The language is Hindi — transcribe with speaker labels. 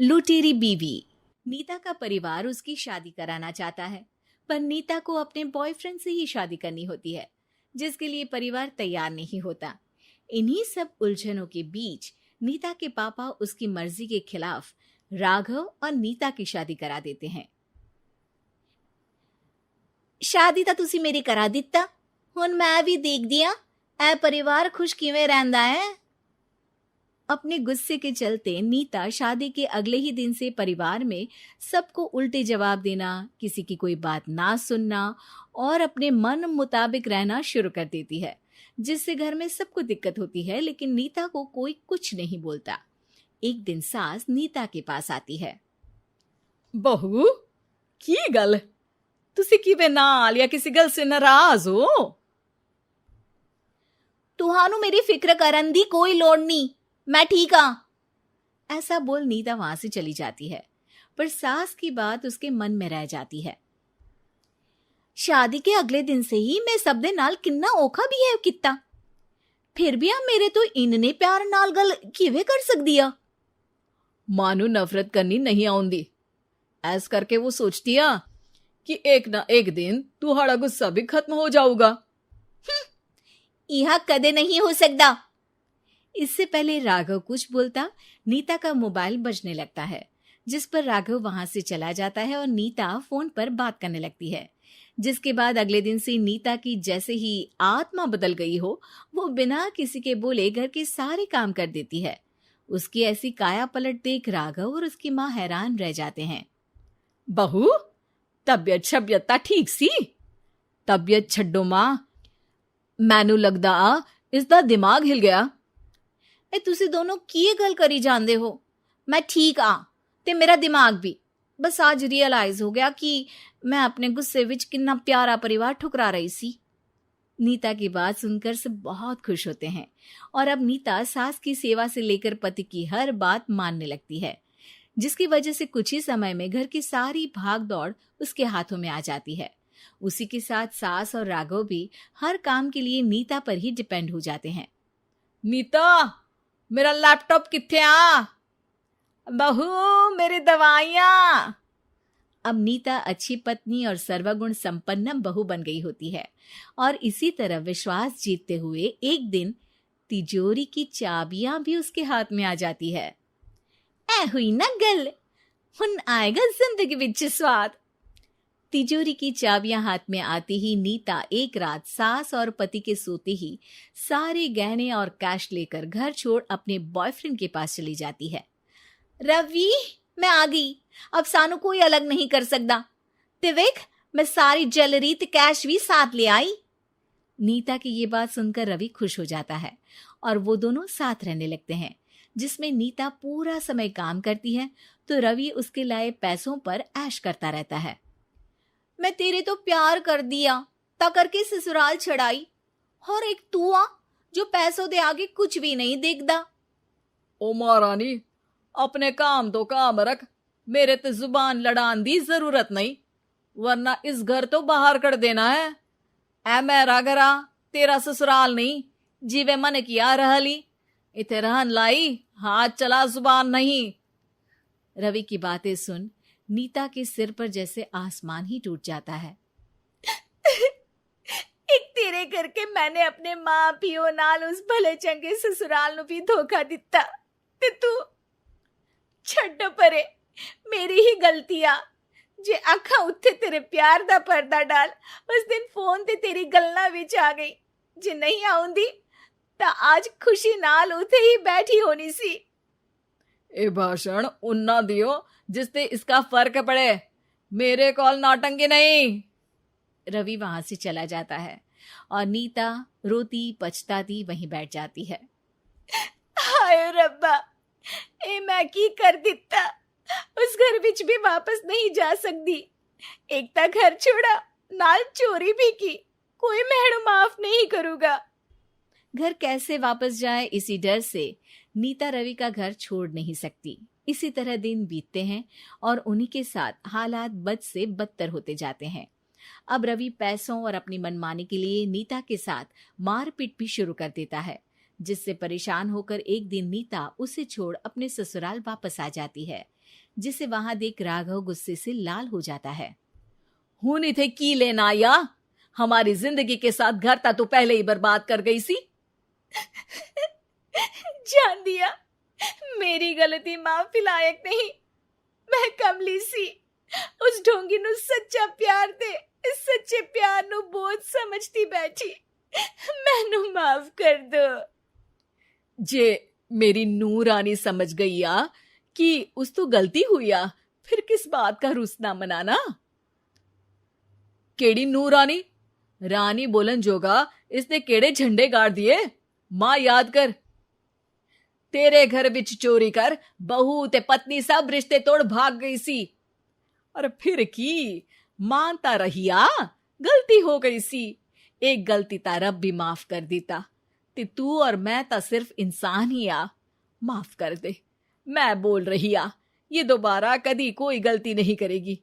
Speaker 1: लुटेरी बीवी। नीता का परिवार उसकी शादी कराना चाहता है, पर नीता को अपने बॉयफ्रेंड से ही शादी करनी होती है, जिसके लिए परिवार तैयार नहीं होता। इन्हीं सब उलझनों के बीच नीता के पापा उसकी मर्जी के खिलाफ राघव और नीता की शादी करा देते हैं। शादी ਤਾਂ ਤੁਸੀਂ ਮੇਰੀ ਕਰਾ ਦਿੱਤਾ, ਹੁਣ मैं भी देख दिया ए परिवार खुश किवें रहंदा है। अपने गुस्से के चलते नीता शादी के अगले ही दिन से परिवार में सबको उल्टे जवाब देना, किसी की कोई बात ना सुनना और अपने मन मुताबिक रहना शुरू कर देती है, जिससे घर में सबको दिक्कत होती है, लेकिन नीता को कोई कुछ नहीं बोलता। एक दिन सास नीता के पास आती है।
Speaker 2: बहू की गल, तुसी किवें नाल या किसी गल से नाराज हो?
Speaker 1: तुहानू मेरी फिक्र करन दी कोई लोड़ नहीं, मैं ठीक हाँ। ऐसा बोल नीता वहां से चली जाती है, पर सास की बात उसके मन में रह जाती है। शादी के अगले दिन से ही मैं सब दे नाल किन्ना औखा बिहेव किता, फिर भी आ मेरे तो इन्ने प्यार नाल गल किवें कर सकदी आ।
Speaker 2: मां नू नफरत करनी नहीं आउंदी, ऐस करके वो सोचती आ कि एक ना एक दिन तुम्हारा गुस्सा भी खत्म हो जाऊगा।
Speaker 1: यह कदे नहीं हो सकता। इससे पहले राघव कुछ बोलता, नीता का मोबाइल बजने लगता है, जिस पर राघव वहां से चला जाता है और नीता फोन पर बात करने लगती है। जिसके बाद अगले दिन से नीता की जैसे ही आत्मा बदल गई हो, वो बिना किसी के बोले घर के सारे काम कर देती है। उसकी ऐसी काया पलट देख राघव और उसकी माँ हैरान रह जाते हैं।
Speaker 2: बहू तबियत शबियत ता ठीक सी? तबियत छड्डो मां, मैनू लगदा इसदा दिमाग हिल गया।
Speaker 1: ए तुसी दोनों की गल करी जांदे हो? मैं ठीक आ ते मेरा दिमाग भी। बस आज रियलाइज हो गया कि मैं अपने गुस्से विच कितना प्यारा परिवार ठुकरा रही सी। नीता की बात सुनकर सब बहुत खुश होते हैं और अब नीता सास की सेवा से लेकर पति की हर बात मानने लगती है, जिसकी वजह से कुछ ही समय में घर की सारी भाग दौड़ उसके हाथों में आ जाती है। उसी के साथ सास और राघव भी हर काम के लिए नीता पर ही डिपेंड हो जाते हैं।
Speaker 2: नीता मेरा लैपटॉप किथे आ? बहू मेरी दवाइयां।
Speaker 1: अब नीता अच्छी पत्नी और सर्वगुण संपन्न बहू बन गई होती है और इसी तरह विश्वास जीतते हुए एक दिन तिजोरी की चाबियां भी उसके हाथ में आ जाती है। ऐ हुई ना गल, हुन आएगा जिंदगी विच स्वाद। तिजोरी की चाबियां हाथ में आती ही नीता एक रात सास और पति के सोते ही सारे गहने और कैश लेकर घर छोड़ अपने बॉयफ्रेंड के पास चली जाती है। रवि मैं आ गई, अब सानू कोई अलग नहीं कर सकता। ते वेख मैं सारी ज्वेलरी ते कैश भी साथ ले आई। नीता की ये बात सुनकर रवि खुश हो जाता है और वो दोनों साथ रहने लगते हैं, जिसमें नीता पूरा समय काम करती है तो रवि उसके लाए पैसों पर ऐश करता रहता है। मैं तेरे तो प्यार कर दिया ता करके ससुराल छड़ाई, और एक तू आ जो पैसों दे आगे कुछ भी नहीं देखदा।
Speaker 2: ओ महारानी अपने काम तो काम रख, मेरे ते जुबान लड़ान दी जरूरत नहीं, वरना इस घर तो बाहर कर देना है। ऐ मेरा घरा तेरा ससुराल नहीं, जीवे मन किया रहली इथे रहन लाई, हाथ चला जुबान नहीं।
Speaker 1: रवि की बातें सुन नीता के सिर पर जैसे आसमान ही टूट जाता है। एक तेरे करके मैंने अपने मां पियो नाल उस भले चंगे ससुराल नु भी धोखा दिता ते तू छड्ड परे, मेरी ही गलती आ जे अखा उत्थे तेरे प्यार दा पर्दा डाल उस दिन फोन ते तेरी गल्ला विच आ गई। जे नहीं आउंदी ता आज खुशी नाल उथे ही बैठी होनी सी।
Speaker 2: ए भाषण उन्ना दियो जिससे इसका फर्क पड़े, मेरे कॉल नौटंकी नहीं।
Speaker 1: रवि वहां से चला जाता है और नीता रोती पछताती वहीं बैठ जाती है। हाय रब्बा, ए मैं की कर दिता, उस घर विच भी वापस नहीं जा सकती। एक ता घर छोड़ा, नाल चोरी भी की, कोई मेहणु माफ नहीं करूंगा। घर कैसे वापस जाए इसी डर से नीता रवि का घर छोड़ नहीं सकती। इसी तरह दिन बीतते हैं और उन्हीं के साथ हालात बद से बदतर होते जाते हैं। अब रवि पैसों और अपनी मनमानी के लिए नीता के साथ मारपीट भी शुरू कर देता है, जिससे परेशान होकर एक दिन नीता उसे छोड़ अपने ससुराल वापस आ जाती है। जिसे वहां देख राघव गुस्से से लाल हो जाता है।
Speaker 2: हुन इथे की लेना या हमारी जिंदगी के साथ घर ता तू पहले ही बर्बाद कर गई सी।
Speaker 1: जान दिया, मेरी गलती माफी लायक नहीं। मैं कमली सी उस ढोंगी नु सच्चा प्यार दे इस सच्चे प्यार नु बोझ समझती बैठी। मैनू माफ कर दो।
Speaker 2: जे मेरी नूर रानी समझ गई आ कि उस तो गलती हुई आ, फिर किस बात का रुसना मनाना। केड़ी नूर रानी? रानी बोलन जोगा इसने केड़े झंडे गाड़ दिए? मां याद कर, तेरे घर विच चोरी कर बहू ते पत्नी सब रिश्ते तोड़ भाग गई सी। और फिर की मानता रहिया, गलती हो गई सी। एक गलती ता रब भी माफ कर दीता ते तू और मैं ता सिर्फ इंसान ही आ। माफ कर दे, मैं बोल रही आ, ये दोबारा कदी कोई गलती नहीं करेगी।